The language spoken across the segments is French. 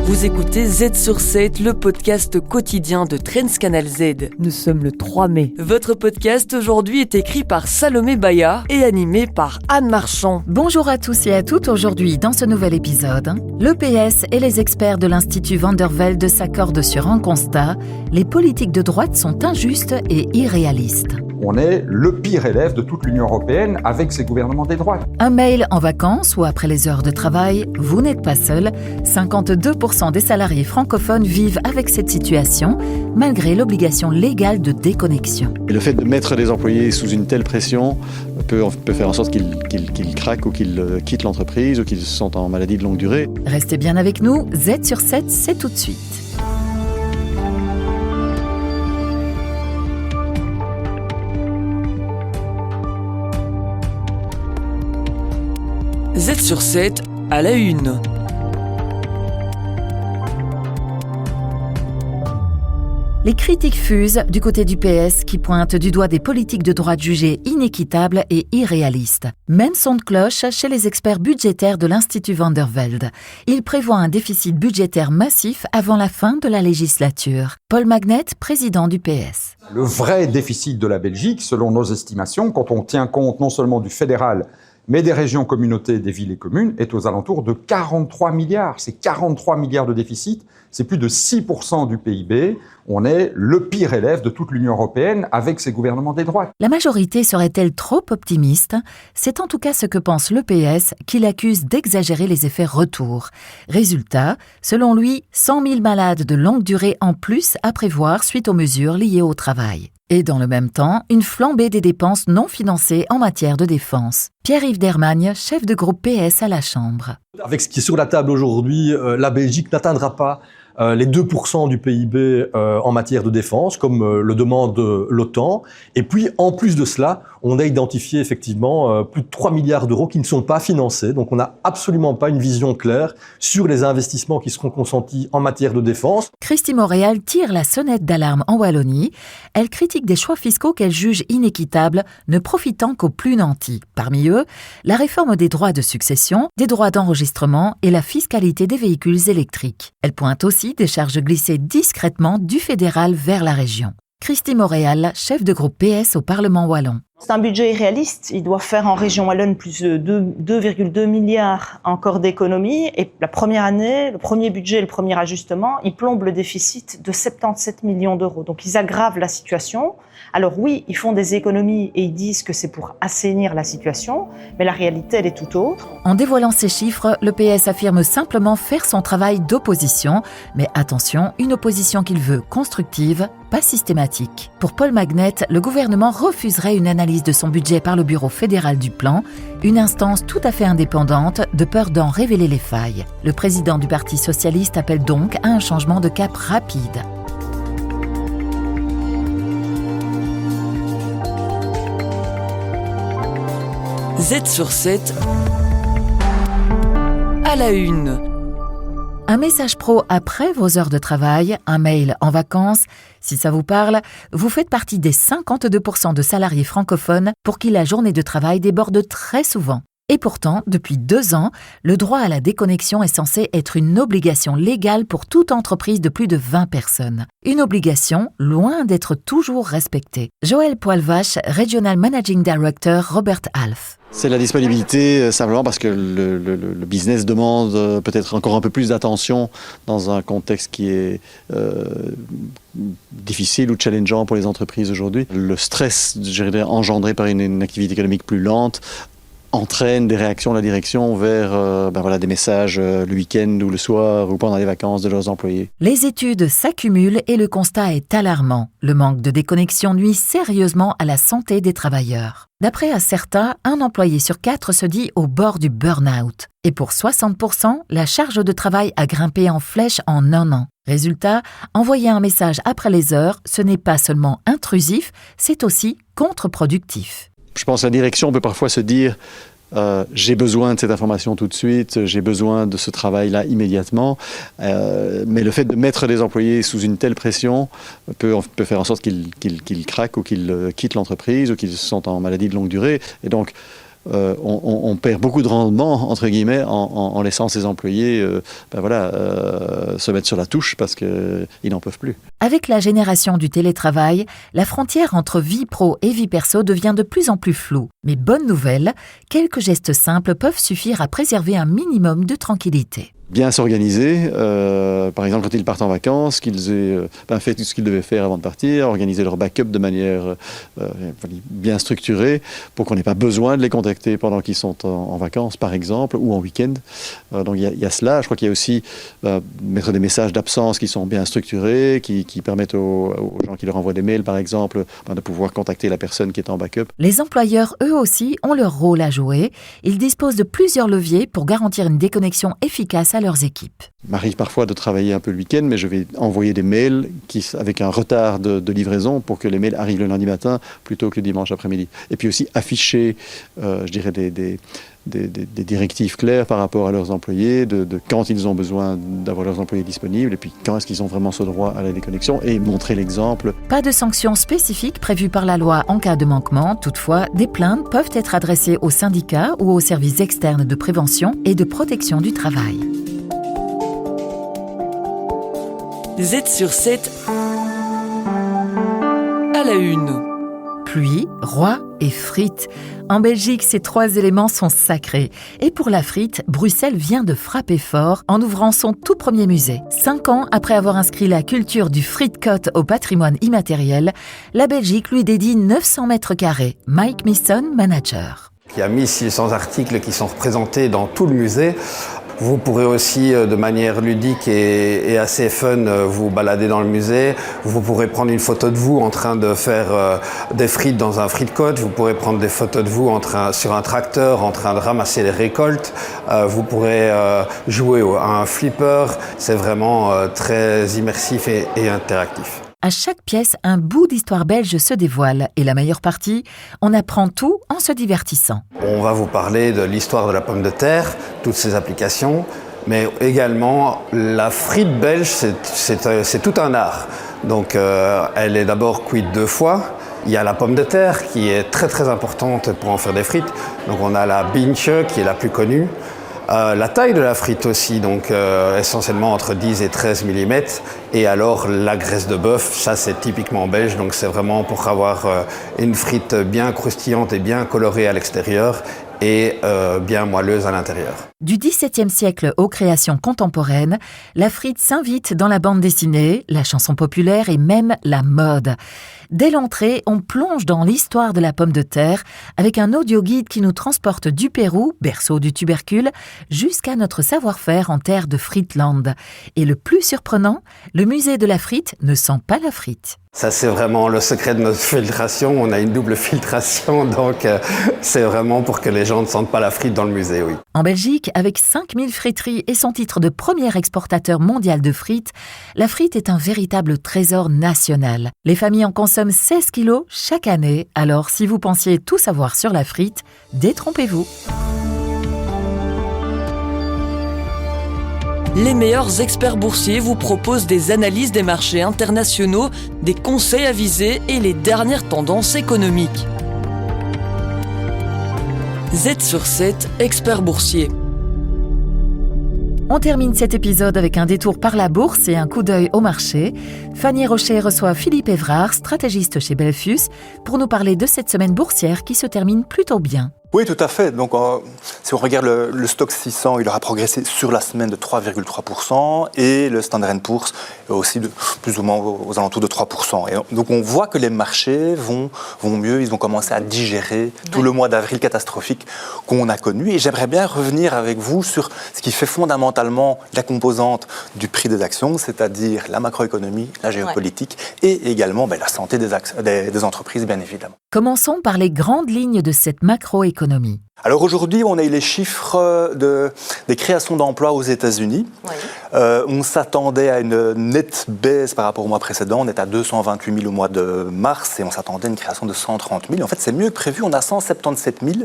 Vous écoutez Z sur 7, le podcast quotidien de Trendscanal Z. Nous sommes le 3 mai. Votre podcast aujourd'hui est écrit par Salomé Bayard et animé par Anne Marchand. Bonjour à tous et à toutes. Aujourd'hui, dans ce nouvel épisode, l'EPS et les experts de l'Institut Van der Velde s'accordent sur un constat. Les politiques de droite sont injustes et irréalistes. On est le pire élève de toute l'Union européenne avec ses gouvernements des droites. Un mail en vacances ou après les heures de travail, vous n'êtes pas seul. 52% des salariés francophones vivent avec cette situation, malgré l'obligation légale de déconnexion. Et le fait de mettre les employés sous une telle pression peut faire en sorte qu'ils craquent ou qu'ils quittent l'entreprise ou qu'ils se sentent en maladie de longue durée. Restez bien avec nous, Z sur 7, c'est tout de suite. Z sur 7, à la une. Les critiques fusent du côté du PS qui pointe du doigt des politiques de droite jugées inéquitables et irréalistes. Même son de cloche chez les experts budgétaires de l'Institut Van der Velde. Il prévoit un déficit budgétaire massif avant la fin de la législature. Paul Magnette, président du PS. Le vrai déficit de la Belgique, selon nos estimations, quand on tient compte non seulement du fédéral, mais des régions, communautés, des villes et communes, est aux alentours de 43 milliards. C'est 43 milliards de déficit, c'est plus de 6% du PIB. On est le pire élève de toute l'Union européenne avec ses gouvernements des droites. La majorité serait-elle trop optimiste ? C'est en tout cas ce que pense le PS, qui l'accuse d'exagérer les effets retour. Résultat, selon lui, 100 000 malades de longue durée en plus à prévoir suite aux mesures liées au travail. Et dans le même temps, une flambée des dépenses non financées en matière de défense. Pierre-Yves Dermagne, chef de groupe PS à la Chambre. Avec ce qui est sur la table aujourd'hui, la Belgique n'atteindra pas les 2% du PIB en matière de défense, comme le demande l'OTAN. Et puis, en plus de cela, on a identifié effectivement plus de 3 milliards d'euros qui ne sont pas financés. Donc, on n'a absolument pas une vision claire sur les investissements qui seront consentis en matière de défense. Christy Montréal tire la sonnette d'alarme en Wallonie. Elle critique des choix fiscaux qu'elle juge inéquitables, ne profitant qu'aux plus nantis. Parmi eux, la réforme des droits de succession, des droits d'enregistrement et la fiscalité des véhicules électriques. Elle pointe aussi des charges glissées discrètement du fédéral vers la région. Christy Montréal, chef de groupe PS au Parlement wallon. C'est un budget irréaliste. Il doit faire en région wallonne plus de 2,2 milliards encore d'économies. Et la première année, le premier budget, le premier ajustement, il plombe le déficit de 77 millions d'euros. Donc ils aggravent la situation. Alors oui, ils font des économies et ils disent que c'est pour assainir la situation, mais la réalité, elle est tout autre. En dévoilant ces chiffres, le PS affirme simplement faire son travail d'opposition. Mais attention, une opposition qu'il veut constructive, pas systématique. Pour Paul Magnette, le gouvernement refuserait une analyse de son budget par le Bureau fédéral du plan, une instance tout à fait indépendante, de peur d'en révéler les failles. Le président du Parti socialiste appelle donc à un changement de cap rapide. Z sur 7, à la une. Un message pro après vos heures de travail, un mail en vacances. Si ça vous parle, vous faites partie des 52% de salariés francophones pour qui la journée de travail déborde très souvent. Et pourtant, depuis 2 ans, le droit à la déconnexion est censé être une obligation légale pour toute entreprise de plus de 20 personnes. Une obligation loin d'être toujours respectée. Joël Poilvache, Regional Managing Director, Robert Half. C'est la disponibilité simplement parce que le business demande peut-être encore un peu plus d'attention dans un contexte qui est difficile ou challengeant pour les entreprises aujourd'hui. Le stress, je dirais, engendré par une activité économique plus lente entraîne des réactions de la direction vers des messages le week-end ou le soir ou pendant les vacances de leurs employés. Les études s'accumulent et le constat est alarmant. Le manque de déconnexion nuit sérieusement à la santé des travailleurs. D'après certains, un employé sur 4 se dit au bord du burn-out. Et pour 60%, la charge de travail a grimpé en flèche en 1 an. Résultat, envoyer un message après les heures, ce n'est pas seulement intrusif, c'est aussi contre-productif. Je pense que la direction peut parfois se dire j'ai besoin de cette information tout de suite, j'ai besoin de ce travail-là immédiatement, mais le fait de mettre les employés sous une telle pression peut faire en sorte qu'ils craquent ou qu'ils quittent l'entreprise ou qu'ils se sentent en maladie de longue durée. Et donc, on perd beaucoup de rendement, entre guillemets, en laissant ses employés se mettre sur la touche parce qu'ils n'en peuvent plus. Avec la génération du télétravail, la frontière entre vie pro et vie perso devient de plus en plus floue. Mais bonne nouvelle, quelques gestes simples peuvent suffire à préserver un minimum de tranquillité. Bien s'organiser, par exemple quand ils partent en vacances, qu'ils aient fait tout ce qu'ils devaient faire avant de partir, organiser leur backup de manière bien structurée pour qu'on n'ait pas besoin de les contacter pendant qu'ils sont en vacances par exemple ou en week-end. Donc il y a cela. Je crois qu'il y a aussi mettre des messages d'absence qui sont bien structurés, qui permettent aux gens qui leur envoient des mails par exemple de pouvoir contacter la personne qui est en backup. Les employeurs eux aussi ont leur rôle à jouer. Ils disposent de plusieurs leviers pour garantir une déconnexion efficace à leurs équipes. Il m'arrive parfois de travailler un peu le week-end, mais je vais envoyer des mails avec un retard de livraison pour que les mails arrivent le lundi matin plutôt que le dimanche après-midi. Et puis aussi afficher, des directives claires par rapport à leurs employés, de quand ils ont besoin d'avoir leurs employés disponibles et puis quand est-ce qu'ils ont vraiment ce droit à la déconnexion et montrer l'exemple. Pas de sanctions spécifiques prévues par la loi en cas de manquement. Toutefois, des plaintes peuvent être adressées aux syndicats ou aux services externes de prévention et de protection du travail. Z sur 7 à la une. Pluie, roi et frites. En Belgique, ces trois éléments sont sacrés. Et pour la frite, Bruxelles vient de frapper fort en ouvrant son tout premier musée. 5 ans après avoir inscrit la culture du frite-côte au patrimoine immatériel, la Belgique lui dédie 900 mètres carrés. Mike Misson, manager. Il y a 1600 articles qui sont représentés dans tout le musée. Vous pourrez aussi, de manière ludique et assez fun, vous balader dans le musée. Vous pourrez prendre une photo de vous en train de faire des frites dans un frite-côte. Vous pourrez prendre des photos de vous sur un tracteur en train de ramasser les récoltes. Vous pourrez jouer à un flipper. C'est vraiment très immersif et interactif. À chaque pièce, un bout d'histoire belge se dévoile. Et la meilleure partie, on apprend tout en se divertissant. On va vous parler de l'histoire de la pomme de terre, toutes ses applications, mais également la frite belge, c'est tout un art. Donc elle est d'abord cuite 2 fois. Il y a la pomme de terre qui est très très importante pour en faire des frites. Donc on a la binche qui est la plus connue. La taille de la frite aussi, donc essentiellement entre 10 et 13 mm. Et alors la graisse de bœuf, ça c'est typiquement belge, donc c'est vraiment pour avoir une frite bien croustillante et bien colorée à l'extérieur et bien moelleuse à l'intérieur. Du XVIIe siècle aux créations contemporaines, la frite s'invite dans la bande dessinée, la chanson populaire et même la mode. Dès l'entrée, on plonge dans l'histoire de la pomme de terre avec un audio-guide qui nous transporte du Pérou, berceau du tubercule, jusqu'à notre savoir-faire en terre de Friteland. Et le plus surprenant, le musée de la frite ne sent pas la frite. Ça, c'est vraiment le secret de notre filtration. On a une double filtration, donc c'est vraiment pour que les gens ne sentent pas la frite dans le musée, oui. En Belgique, avec 5000 friteries et son titre de premier exportateur mondial de frites, la frite est un véritable trésor national. Les familles en consomment 16 kilos chaque année. Alors, si vous pensiez tout savoir sur la frite, détrompez-vous. Les meilleurs experts boursiers vous proposent des analyses des marchés internationaux, des conseils avisés et les dernières tendances économiques. Z sur 7, experts boursiers. On termine cet épisode avec un détour par la bourse et un coup d'œil au marché. Fanny Rocher reçoit Philippe Évrard, stratégiste chez Belfius, pour nous parler de cette semaine boursière qui se termine plutôt bien. Oui, tout à fait. Donc, si on regarde le Stoxx 600, il aura progressé sur la semaine de 3,3% et le Standard & Poor's aussi de plus ou moins aux alentours de 3%. Et donc, on voit que les marchés vont mieux. Ils ont commencé à digérer tout le mois d'avril catastrophique qu'on a connu. Et j'aimerais bien revenir avec vous sur ce qui fait fondamentalement la composante du prix des actions, c'est-à-dire la macroéconomie, la géopolitique et également la santé des entreprises, bien évidemment. Commençons par les grandes lignes de cette macroéconomie. Alors aujourd'hui, on a eu les chiffres des créations d'emplois aux États-Unis. Oui. On s'attendait à une nette baisse par rapport au mois précédent. On est à 228 000 au mois de mars et on s'attendait à une création de 130 000. En fait, c'est mieux que prévu. On a 177 000.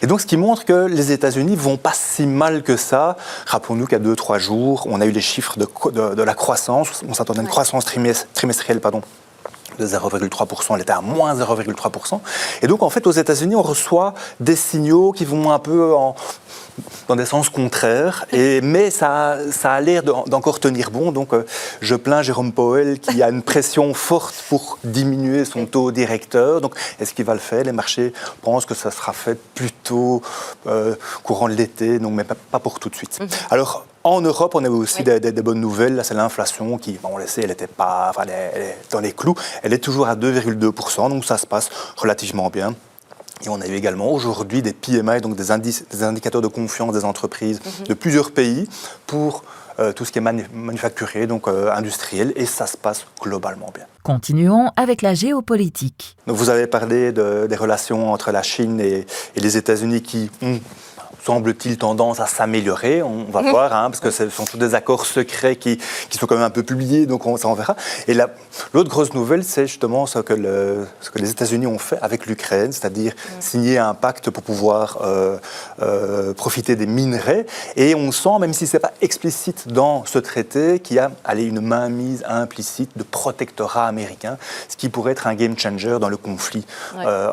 Et donc, ce qui montre que les États-Unis vont pas si mal que ça. Rappelons-nous qu'à 2-3 jours, on a eu les chiffres de la croissance. On s'attendait à une croissance trimestrielle, de 0,3%, elle était à moins 0,3%. Et donc, en fait, aux États-Unis, on reçoit des signaux qui vont un peu dans des sens contraires, mais ça a l'air d'encore tenir bon. Donc, je plains Jérôme Powell qui a une pression forte pour diminuer son taux directeur. Donc, est-ce qu'il va le faire? Les marchés pensent que ça sera fait plutôt courant de l'été, donc, mais pas pour tout de suite. Alors, en Europe, on avait aussi des bonnes nouvelles. Là, c'est l'inflation qui, on le sait, elle était pas, elle est dans les clous. Elle est toujours à 2,2%, donc ça se passe relativement bien. Et on a eu également aujourd'hui des PMI, donc des indicateurs de confiance des entreprises de plusieurs pays pour tout ce qui est manufacturier, donc industriel, et ça se passe globalement bien. Continuons avec la géopolitique. Donc vous avez parlé des relations entre la Chine et les États-Unis qui ont, semble-t-il, tendance à s'améliorer. On va voir, parce que ce sont tous des accords secrets qui sont quand même un peu publiés, donc ça on verra. Et l'autre grosse nouvelle, c'est justement ce que les États-Unis ont fait avec l'Ukraine, c'est-à-dire signer un pacte pour pouvoir profiter des minerais. Et on sent, même si ce n'est pas explicite dans ce traité, qu'il y a une mainmise implicite de protectorat américain, ce qui pourrait être un game changer dans le conflit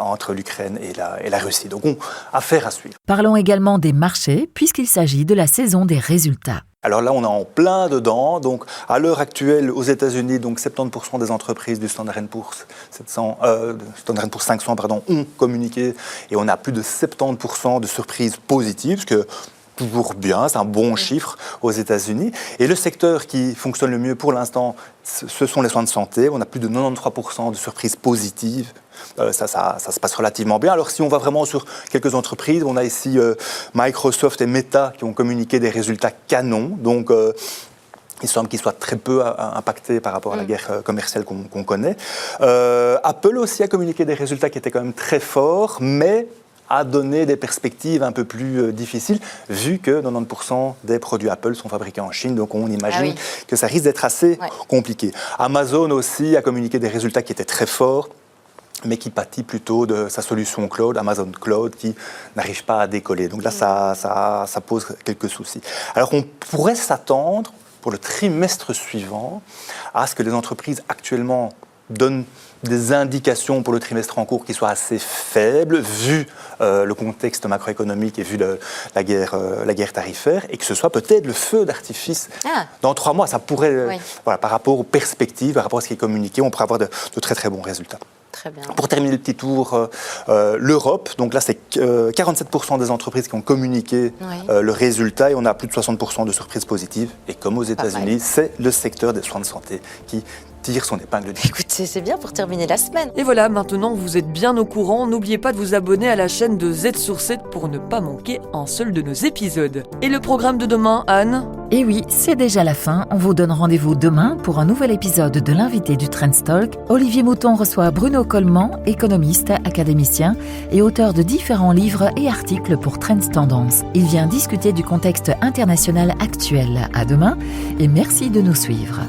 entre l'Ukraine et la Russie. Donc, affaire à suivre. Parlons également des marchés, puisqu'il s'agit de la saison des résultats. Alors là, on est en plein dedans. Donc, à l'heure actuelle, aux États-Unis, donc 70% des entreprises du Standard & Poor's 500 ont communiqué, et on a plus de 70% de surprises positives, ce que toujours bien, c'est un bon chiffre aux États-Unis. Et le secteur qui fonctionne le mieux pour l'instant, ce sont les soins de santé. On a plus de 93% de surprises positives. Ça se passe relativement bien. Alors, si on va vraiment sur quelques entreprises, on a ici Microsoft et Meta qui ont communiqué des résultats canons. Donc, il semble qu'ils soient très peu impactés par rapport à la guerre commerciale qu'on connaît. Apple aussi a communiqué des résultats qui étaient quand même très forts, mais a donné des perspectives un peu plus difficiles, vu que 90% des produits Apple sont fabriqués en Chine, donc on imagine que ça risque d'être assez compliqué. Amazon aussi a communiqué des résultats qui étaient très forts, mais qui pâtit plutôt de sa solution cloud, Amazon Cloud, qui n'arrive pas à décoller. Donc là, ça pose quelques soucis. Alors on pourrait s'attendre, pour le trimestre suivant, à ce que les entreprises actuellement donnent des indications pour le trimestre en cours qui soient assez faibles, vu le contexte macroéconomique et vu la guerre tarifaire, et que ce soit peut-être le feu d'artifice dans 3 mois. Ça pourrait, par rapport aux perspectives, par rapport à ce qui est communiqué, on pourrait avoir de très très bons résultats. Très bien. Pour terminer le petit tour, l'Europe, donc là c'est 47% des entreprises qui ont communiqué le résultat, et on a plus de 60% de surprises positives. Et comme aux États-Unis, c'est le secteur des soins de santé qui tire son épingle du jeu. Écoutez, c'est bien pour terminer la semaine. Et voilà, maintenant vous êtes bien au courant. N'oubliez pas de vous abonner à la chaîne de Z sur 7 pour ne pas manquer un seul de nos épisodes. Et le programme de demain, Anne ? Et oui, c'est déjà la fin. On vous donne rendez-vous demain pour un nouvel épisode de l'invité du Trends Talk. Olivier Mouton reçoit Bruno Coleman, économiste, académicien et auteur de différents livres et articles pour Trends Tendance. Il vient discuter du contexte international actuel. À demain et merci de nous suivre.